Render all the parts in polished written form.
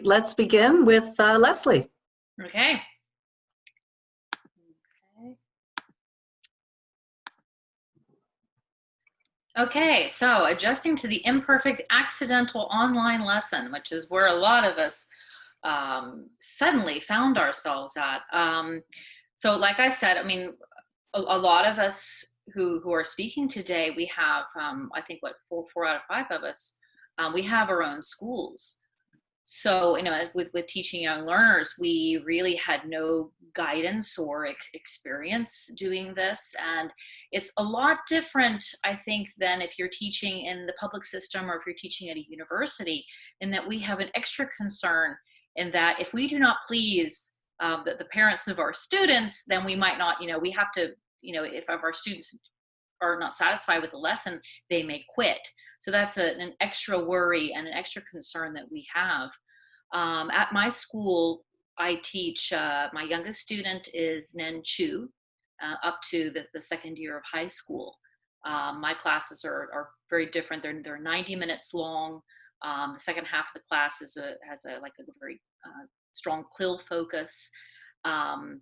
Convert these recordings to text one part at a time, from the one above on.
let's begin with Lesley. Okay. Okay, so adjusting to the imperfect accidental online lesson, which is where a lot of us suddenly found ourselves at. So like I said, I mean, a lot of us who are speaking today, we have, I think, what, four out of five of us, we have our own schools. So, you know, with teaching young learners, we really had no guidance or experience doing this. And it's a lot different, I think, than if you're teaching in the public system or if you're teaching at a university, in that we have an extra concern in that if we do not please the parents of our students, then we might not, you know, we have to, you know, if our students are not satisfied with the lesson, they may quit. So that's an extra worry and an extra concern that we have. At my school, I teach, my youngest student is Nen Chu, up to the second year of high school. My classes are very different. They're 90 minutes long. The second half of the class has a very strong CLIL focus. I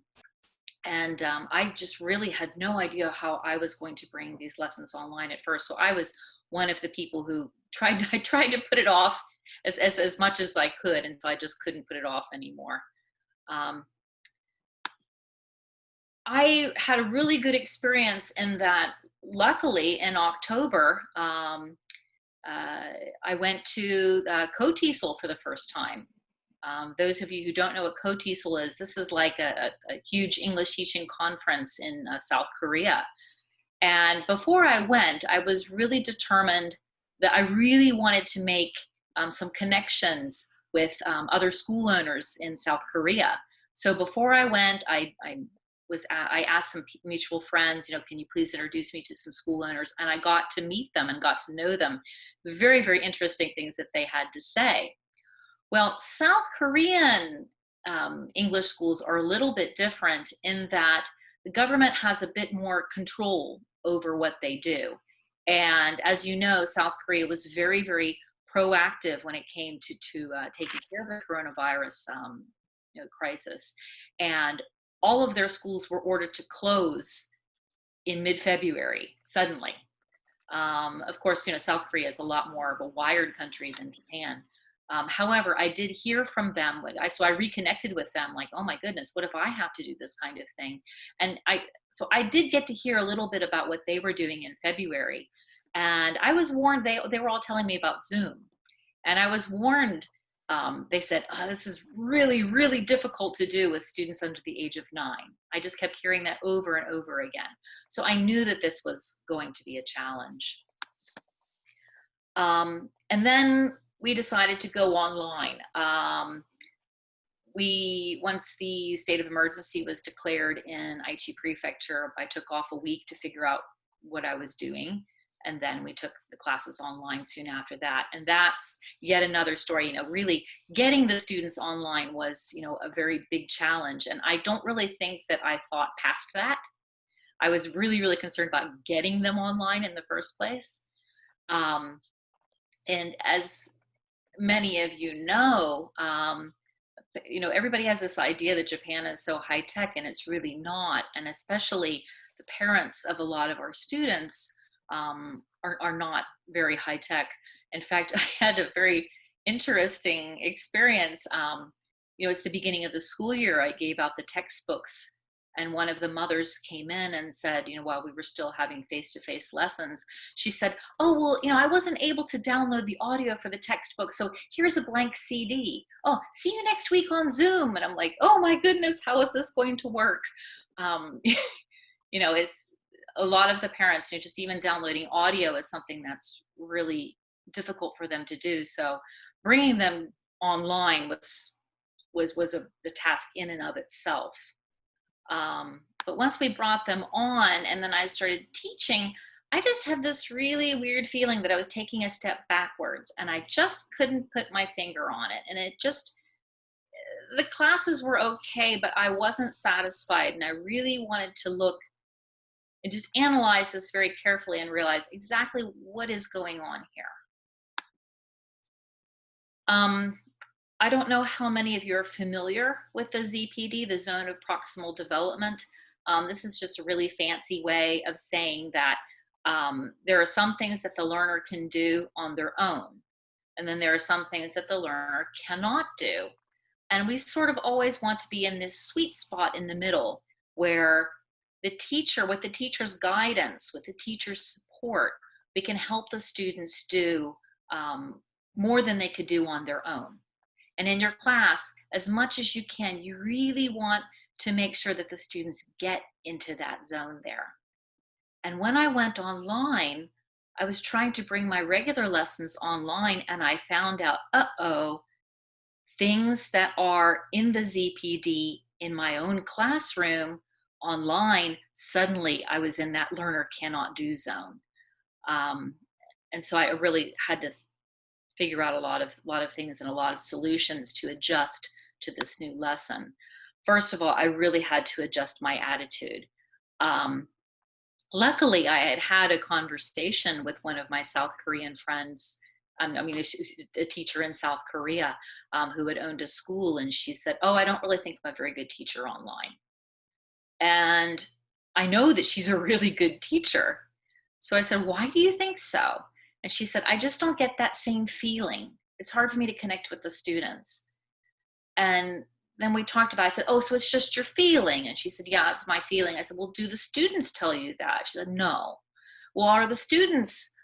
just really had no idea how I was going to bring these lessons online at first. So I was one of the people who tried to put it off as much as I could until I just couldn't put it off anymore. I had a really good experience in that, luckily, in October, I went to Cote Seoul for the first time. Those of you who don't know what Cote Seoul is, this is like a huge English teaching conference in South Korea. And before I went, I was really determined that I really wanted to make some connections with other school owners in South Korea. So before I went, I asked some mutual friends, you know, can you please introduce me to some school owners? And I got to meet them and got to know them. Very, very interesting things that they had to say. Well, South Korean English schools are a little bit different in that the government has a bit more control over what they do. And as you know, South Korea was very, very proactive when it came to taking care of the coronavirus crisis. And all of their schools were ordered to close in mid-February, suddenly. Of course, you know, South Korea is a lot more of a wired country than Japan. However, I did hear from them, so I reconnected with them, like, oh my goodness, what if I have to do this kind of thing? And so I did get to hear a little bit about what they were doing in February. And I was warned, they were all telling me about Zoom. And I was warned, they said, oh, this is really, really difficult to do with students under the age of 9. I just kept hearing that over and over again. So I knew that this was going to be a challenge. And then we decided to go online. Once the state of emergency was declared in Aichi Prefecture, I took off a week to figure out what I was doing. And then we took the classes online soon after that. And that's yet another story, you know, really getting the students online was, you know, a very big challenge. And I don't really think that I thought past that. I was really, really concerned about getting them online in the first place. And as many of you know, everybody has this idea that Japan is so high tech, and it's really not. And especially the parents of a lot of our students are not very high tech. In fact, I had a very interesting experience. It's the beginning of the school year. I gave out the textbooks, and one of the mothers came in and said, you know, while we were still having face-to-face lessons, she said, oh, well, you know, I wasn't able to download the audio for the textbook, so here's a blank CD. Oh, see you next week on Zoom. And I'm like, oh my goodness, how is this going to work? It's a lot of the parents, you know, just even downloading audio is something that's really difficult for them to do. So bringing them online was a task in and of itself. But once we brought them on and then I started teaching, I just had this really weird feeling that I was taking a step backwards, and I just couldn't put my finger on it. And the classes were okay, but I wasn't satisfied, and I really wanted to look and just analyze this very carefully and realize exactly what is going on here. I don't know how many of you are familiar with the ZPD, the Zone of Proximal Development. This is just a really fancy way of saying that there are some things that the learner can do on their own. And then there are some things that the learner cannot do. And we sort of always want to be in this sweet spot in the middle where the teacher, with the teacher's guidance, with the teacher's support, we can help the students do more than they could do on their own. And in your class, as much as you can, you really want to make sure that the students get into that zone there. And when I went online, I was trying to bring my regular lessons online, and I found out, things that are in the ZPD in my own classroom online, suddenly I was in that learner cannot do zone. And so I really had to figure out a lot of things and a lot of solutions to adjust to this new lesson. First of all, I really had to adjust my attitude. Luckily, I had had a conversation with one of my South Korean friends. A teacher in South Korea who had owned a school, and she said, "Oh, I don't really think I'm a very good teacher online." And I know that she's a really good teacher. So I said, "Why do you think so?" And she said, "I just don't get that same feeling. It's hard for me to connect with the students." And then we talked about, I said, "Oh, so it's just your feeling?" And she said, "Yeah, it's my feeling." I said, "Well, do the students tell you that?" She said, "No." "Well, are the students,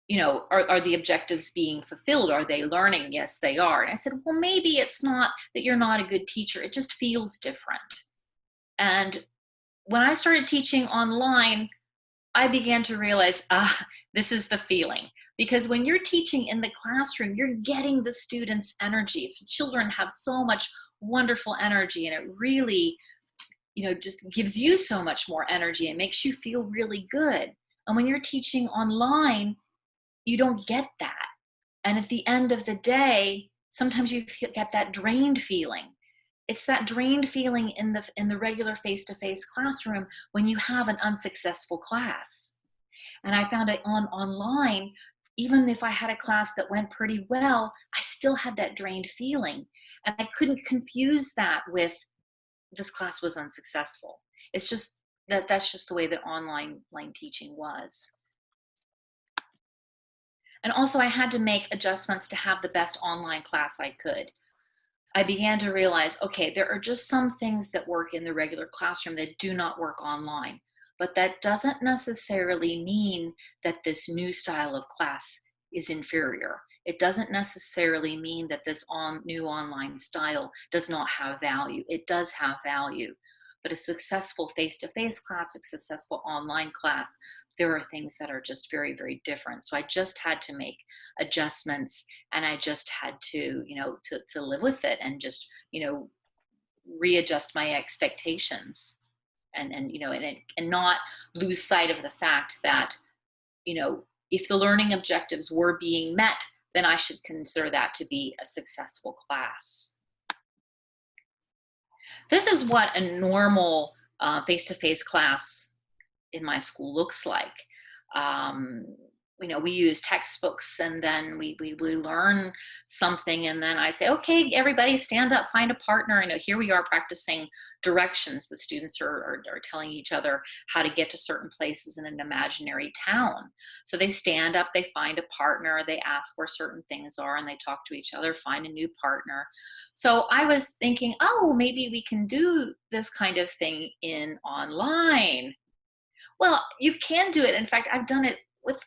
are the objectives being fulfilled? Are they learning?" "Yes, they are." And I said, "Well, maybe it's not that you're not a good teacher. It just feels different." And when I started teaching online, I began to realize, this is the feeling. Because when you're teaching in the classroom, you're getting the students' energy. So children have so much wonderful energy, and it really, just gives you so much more energy. It makes you feel really good. And when you're teaching online, you don't get that. And at the end of the day, sometimes you get that drained feeling. It's that drained feeling in the regular face-to-face classroom when you have an unsuccessful class. And I found it online, even if I had a class that went pretty well, I still had that drained feeling. And I couldn't confuse that with this class was unsuccessful. It's just that's just the way that online teaching was. And also I had to make adjustments to have the best online class I could. I began to realize, okay, there are just some things that work in the regular classroom that do not work online. But that doesn't necessarily mean that this new style of class is inferior. It doesn't necessarily mean that this new online style does not have value. It does have value. But a successful face-to-face class, a successful online class, there are things that are just very, very different. So I just had to make adjustments, and I just had to, to live with it and just, readjust my expectations. And not lose sight of the fact that, if the learning objectives were being met, then I should consider that to be a successful class. This is what a normal face-to-face class in my school looks like. We use textbooks, and then we learn something, and then I say, okay, everybody stand up, find a partner. Here we are practicing directions. The students are telling each other how to get to certain places in an imaginary town. So they stand up, they find a partner, they ask where certain things are, and they talk to each other, find a new partner. So I was thinking, oh, maybe we can do this kind of thing in online. Well, you can do it. In fact, I've done it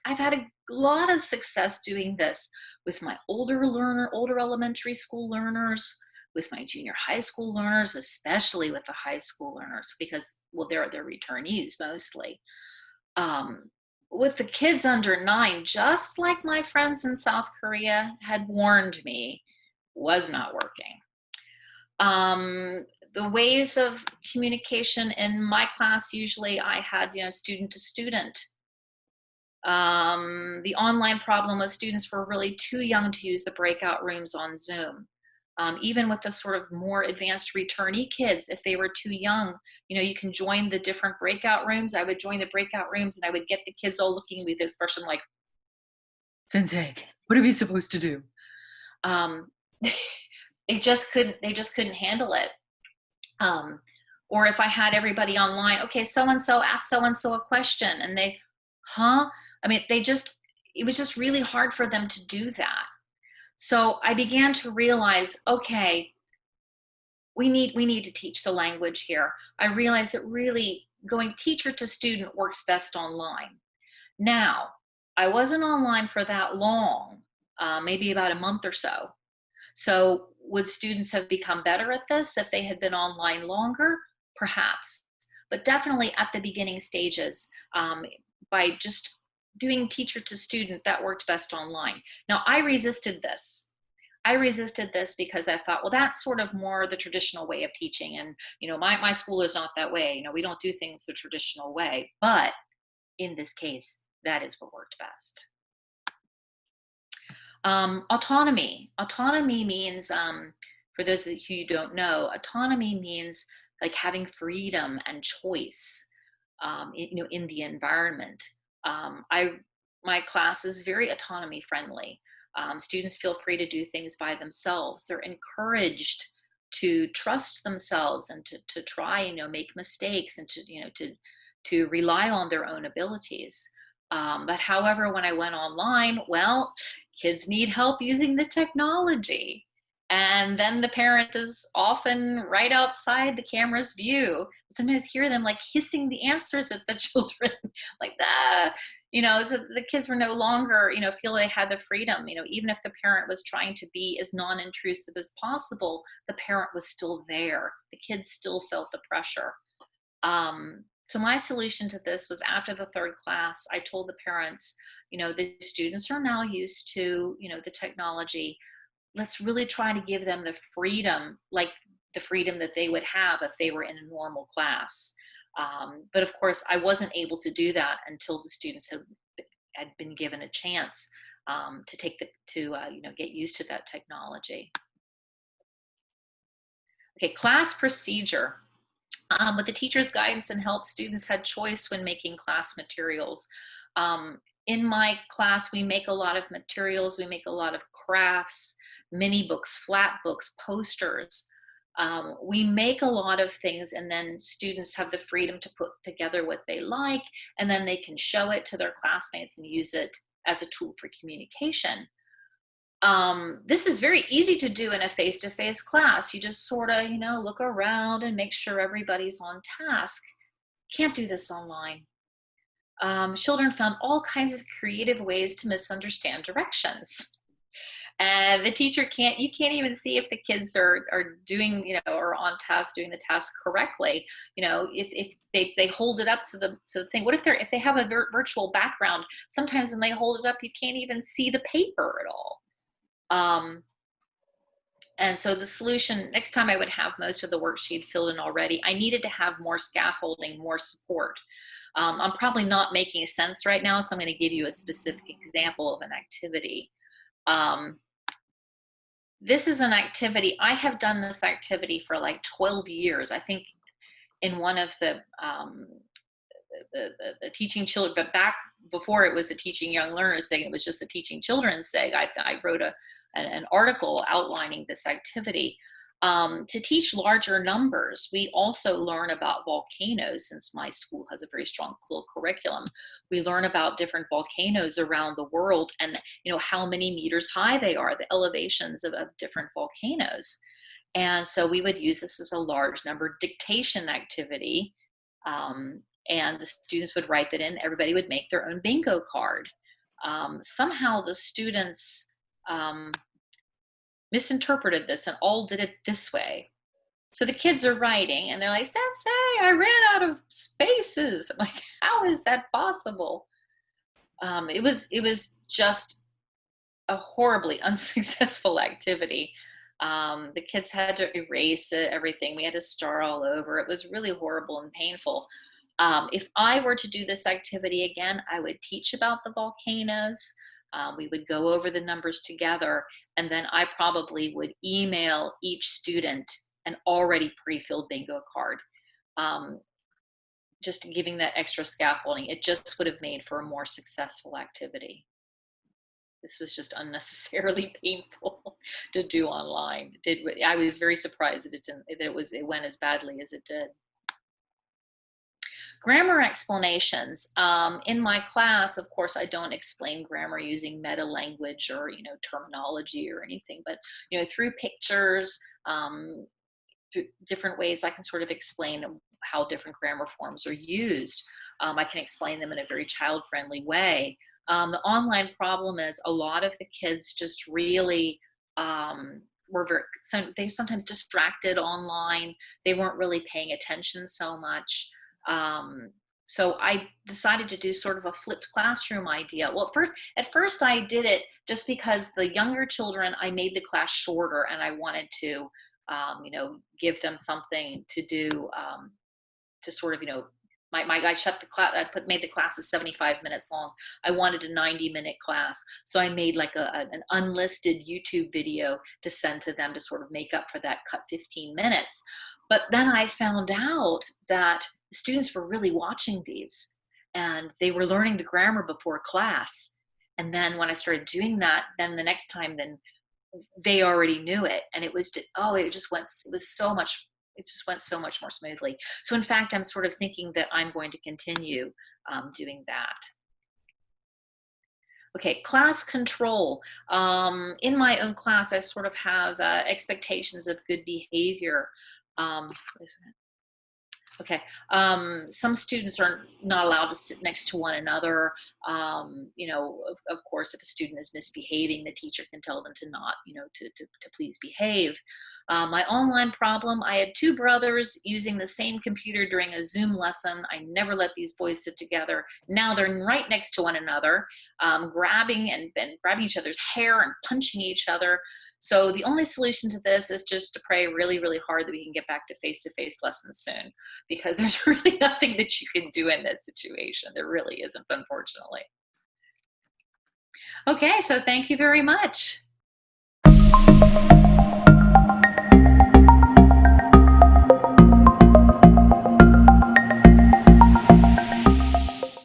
I've had a lot of success doing this with my older elementary school learners, with my junior high school learners, especially with the high school learners, because, well, they're returnees mostly. With the kids under 9, just like my friends in South Korea had warned me, was not working. The ways of communication in my class, usually I had, student to student. The online problem was students were really too young to use the breakout rooms on Zoom. Even with the sort of more advanced returnee kids, if they were too young, you can join the different breakout rooms. I would join the breakout rooms, and I would get the kids all looking with this expression like, "Sensei, what are we supposed to do?" they just couldn't handle it. Or if I had everybody online, okay, so-and-so asked so-and-so a question, and they, huh? I mean, it was just really hard for them to do that. So I began to realize, okay, we need to teach the language here. I realized that really going teacher to student works best online. Now, I wasn't online for that long, maybe about a month or so. So would students have become better at this if they had been online longer? Perhaps, but definitely at the beginning stages, by just doing teacher to student, that worked best online. Now, I resisted this. I resisted this because I thought, well, that's sort of more the traditional way of teaching. And, my school is not that way. We don't do things the traditional way. But in this case, that is what worked best. Autonomy. Autonomy means, for those of you who don't know, autonomy means like having freedom and choice, in the environment. My class is very autonomy friendly. Students feel free to do things by themselves. They're encouraged to trust themselves and to try, make mistakes, and to rely on their own abilities. But however, when I went online, well, kids need help using the technology. And then the parent is often right outside the camera's view. Sometimes hear them like hissing the answers at the children, like that. So the kids were no longer, feel they had the freedom. Even if the parent was trying to be as non-intrusive as possible, the parent was still there. The kids still felt the pressure. So my solution to this was, after the third class, I told the parents, the students are now used to, the technology. Let's really try to give them the freedom, like the freedom that they would have if they were in a normal class. But of course, I wasn't able to do that until the students had been given a chance to get used to that technology. Okay, class procedure. With the teacher's guidance and help, students had choice when making class materials. In my class, we make a lot of materials. We make a lot of crafts, mini books, flat books, posters. We make a lot of things, and then students have the freedom to put together what they like, and then they can show it to their classmates and use it as a tool for communication. This is very easy to do in a face-to-face class. You just sort of, look around and make sure everybody's on task. Can't do this online. Children found all kinds of creative ways to misunderstand directions. And the teacher you can't even see if the kids are doing, or on task, doing the task correctly. If they hold it up to the thing. What if they have a virtual background? Sometimes when they hold it up, you can't even see the paper at all. And so the solution, next time I would have most of the worksheet filled in already. I needed to have more scaffolding, more support. I'm probably not making sense right now, so I'm going to give you a specific example of an activity. This is an activity, I have done this activity for like 12 years. I think in one of the teaching children, but back before it was the teaching young learners SIG, it was just the teaching children SIG. I wrote an article outlining this activity. To teach larger numbers, we also learn about volcanoes. Since my school has a very strong curriculum, we learn about different volcanoes around the world, and how many meters high they are, the elevations of different volcanoes. And so we would use this as a large number dictation activity. And the students would write that in. Everybody would make their own bingo card. Somehow the students misinterpreted this and all did it this way. So the kids are writing and they're like, "Sensei, I ran out of spaces." I'm like, how is that possible? It was just a horribly unsuccessful activity. The kids had to erase everything. We had to start all over. It was really horrible and painful. If I were to do this activity again, I would teach about the volcanoes. We would go over the numbers together, and then I probably would email each student an already pre-filled bingo card, just giving that extra scaffolding. It just would have made for a more successful activity. This was just unnecessarily painful to do online. I was very surprised that it went as badly as it did. Grammar explanations. In my class, of course, I don't explain grammar using meta language or, terminology or anything, but, through pictures, through different ways I can sort of explain how different grammar forms are used. I can explain them in a very child-friendly way. The online problem is a lot of the kids just really they sometimes distracted online. They weren't really paying attention so much. So I decided to do sort of a flipped classroom idea. Well, at first I did it just because the younger children, I made the class shorter and I wanted to, give them something to do, to sort of, I shut the class, made the classes 75 minutes long. I wanted a 90-minute class. So I made like an unlisted YouTube video to send to them to sort of make up for that cut 15 minutes. But then I found out that students were really watching these and they were learning the grammar before class. And then when I started doing that, then the next time, then they already knew it. And it just went so much more smoothly. So in fact, I'm sort of thinking that I'm going to continue doing that. Okay, class control. In my own class, I sort of have expectations of good behavior. Okay, some students are not allowed to sit next to one another. Of course, if a student is misbehaving, the teacher can tell them to not, to please behave. My online problem, I had two brothers using the same computer during a Zoom lesson. I never let these boys sit together. Now they're right next to one another, grabbing each other's hair and punching each other. So the only solution to this is just to pray really, really hard that we can get back to face-to-face lessons soon, because there's really nothing that you can do in this situation. There really isn't, unfortunately. Okay, so thank you very much.